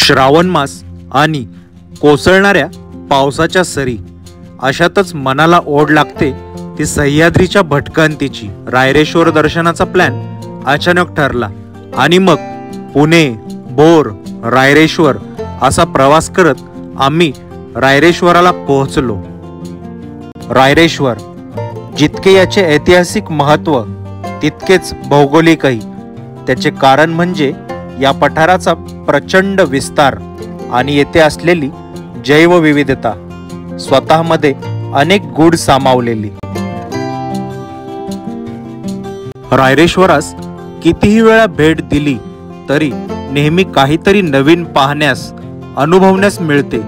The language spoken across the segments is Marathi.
श्रावण मास आणि कोसळणाऱ्या पावसाच्या सरी अशातच मनाला ओढ लागते ती सह्याद्रीच्या भटकंतीची। रायरेश्वर दर्शनाचा प्लॅन अचानक ठरला आणि मग पुणे, बोर, रायरेश्वर असा प्रवास करत आम्ही रायरेश्वराला पोहोचलो। रायरेश्वर जितके याचे ऐतिहासिक महत्त्व तितकेच भौगोलिकही। त्याचे कारण म्हणजे या पठाराचा प्रचंड विस्तार आणि येथे असलेली जैवविविधता, स्वतःमध्ये अनेक गूढ सामावलेली। रायरेश्वरास कितीही वेळा भेट दिली तरी नेहमी काहीतरी नवीन पाहण्यास, अनुभवण्यास मिळते।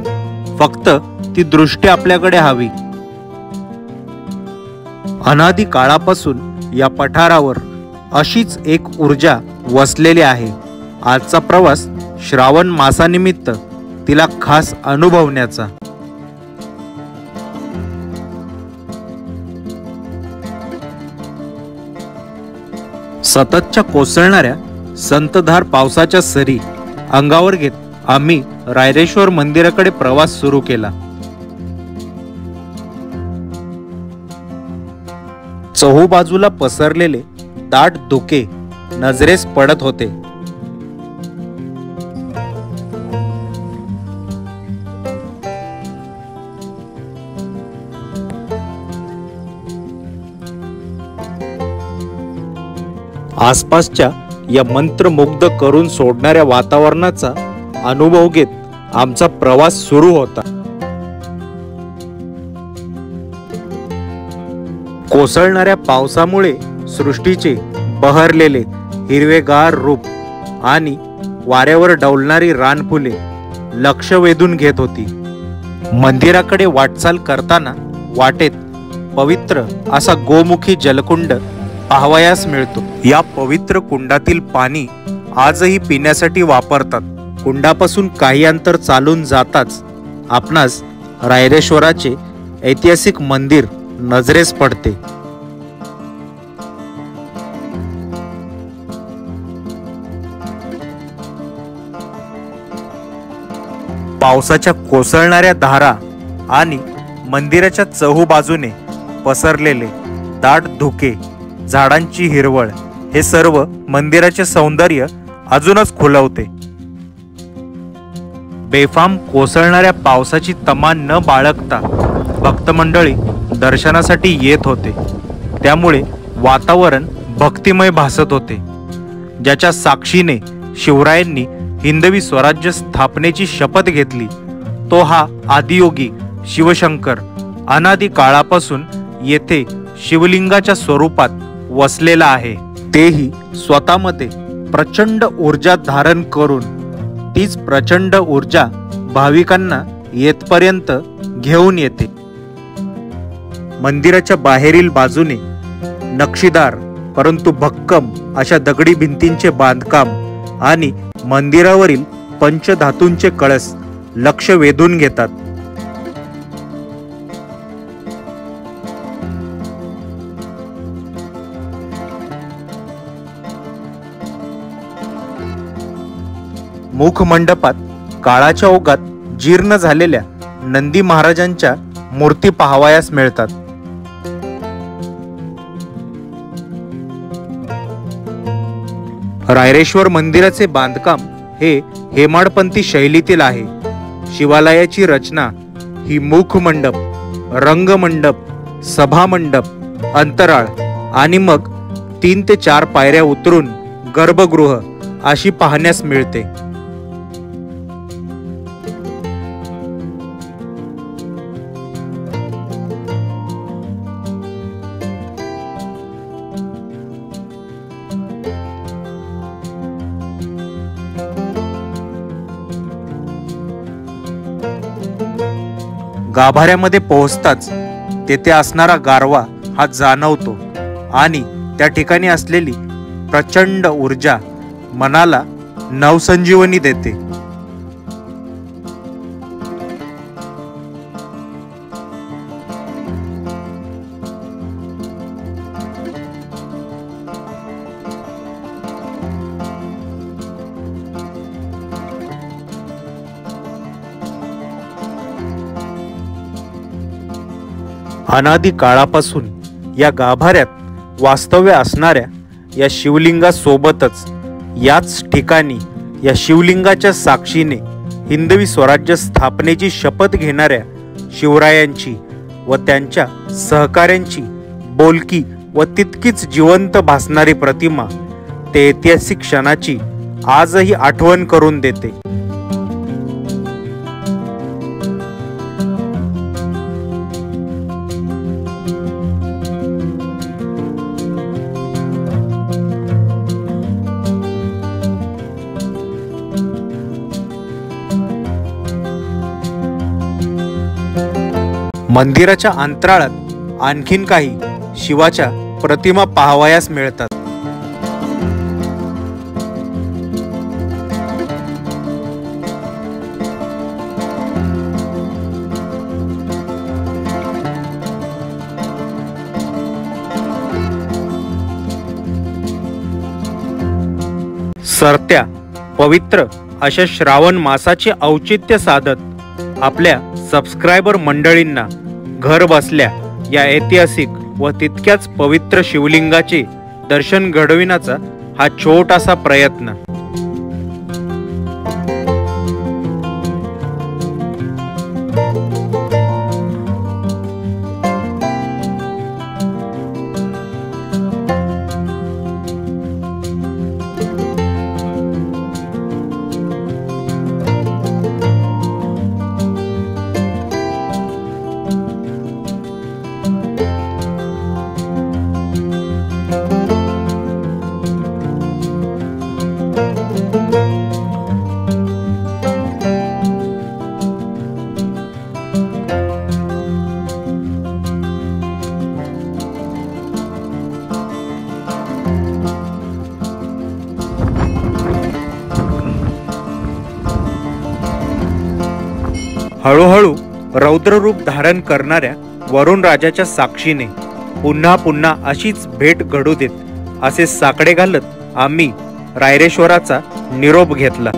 फक्त ती दृष्टी आपल्याकडे हवी। अनादी काळापासून या पठारावर अशीच एक ऊर्जा वसलेली आहे। आजचा प्रवास श्रावण मासानिमित्त तिला खास अनुभवण्याचा। सततच्या कोसळणाऱ्या संततधार पावसाच्या सरी अंगावर घेत आम्ही रायरेश्वर मंदिराकडे प्रवास सुरू केला। चहूबाजूला पसरलेले दाट धुके नजरेस पडत होते। आसपासच्या या मंत्रमुग्ध करून सोडणाऱ्या वातावरणाचा अनुभव घेत आमचा प्रवास सुरू होता। कोसळणाऱ्या पावसामुळे सृष्टीचे बहरलेले हिरवेगार रूप आणि वाऱ्यावर डौलणारी रानफुले लक्ष वेधून घेत होती। मंदिराकडे वाटचाल करताना वाटेत पवित्र असा गोमुखी जलकुंड पाहावयास मिळतो। या पवित्र कुंडातील पाणी आजही पिण्यासाठी वापरतात। कुंडापासून काही अंतर चालून जाताच आपणास रायरेश्वराचे ऐतिहासिक मंदिर नजरेस पडते। पावसाच्या कोसळणाऱ्या धारा आणि मंदिराच्या चहूबाजूने पसरलेले दाट धुके, झाडांची हिरवळ हे सर्व मंदिराचे सौंदर्य अजूनच खुलवते। बेफाम कोसळणाऱ्या पावसाची तमा न बाळगता भक्तमंडळी दर्शनासाठी येत होते। त्यामुळे वातावरण भक्तिमय भासत होते, ज्याच्या साक्षीने शिवरायांनी हिंदवी स्वराज्य स्थापनेची शपथ घेतली तो हा आदियोगी शिवशंकर अनादी काळापासून येथे शिवलिंगाच्या स्वरूपात वसलेला आहे। तेही स्वतःमध्ये प्रचंड ऊर्जा धारण करून तीच प्रचंड ऊर्जा भाविकांना येथपर्यंत घेऊन येते। मंदिराच्या बाहेरील बाजूने नक्षीदार परंतु भक्कम अशा दगडी भिंतींचे बांधकाम आणि मंदिरावरील पंचधातूंचे कळस लक्ष वेधून घेतात। मुखमंडपात काळाच्या ओघात जीर्ण झालेल्या नंदी महाराजांच्या मूर्ती पाहावयास मिळतात। रायरेश्वर मंदिराचे बांधकाम हे हेमाडपंथी शैलीतील आहे। शिवालयाची रचना ही मुखमंडप, रंगमंडप, सभामंडप, अंतराळ आणि मग 3 ते 4 पायऱ्या उतरून गर्भगृह अशी पाहण्यास मिळते। गाभाऱ्यामध्ये पोहोचताच तेथे असणारा गारवा हा जाणवतो आणि त्या ठिकाणी असलेली प्रचंड ऊर्जा मनाला नवसंजीवनी देते। अनादी काळापासून या गाभाऱ्यात वास्तव्य असणाऱ्या या शिवलिंगासोबतच याच ठिकाणी या शिवलिंगाच्या साक्षीने हिंदवी स्वराज्य स्थापनेची शपथ घेणाऱ्या शिवरायांची व त्यांच्या सहकाऱ्यांची बोलकी व तितकीच जिवंत भासणारी प्रतिमा ते ऐतिहासिक क्षणाची आजही आठवण करून देते. मंदिराच्या अंतराळात आणखीन काही शिवाच्या प्रतिमा पाहावयास मिळतात. सरत्या पवित्र अशा श्रावण मासाचे औचित्य साधत आपल्या सबस्क्रायबर मंडळींना घर बसल्या या ऐतिहासिक व तितक्याच पवित्र शिवलिंगाचे दर्शन घडविण्याचा हा छोटासा प्रयत्न. हळूहळू रौद्ररूप धारण करणाऱ्या वरुण राजाच्या साक्षीने पुन्हा पुन्हा अशीच भेट घडू देत असे साकडे घालत आम्ही रायरेश्वराचा निरोप घेतला.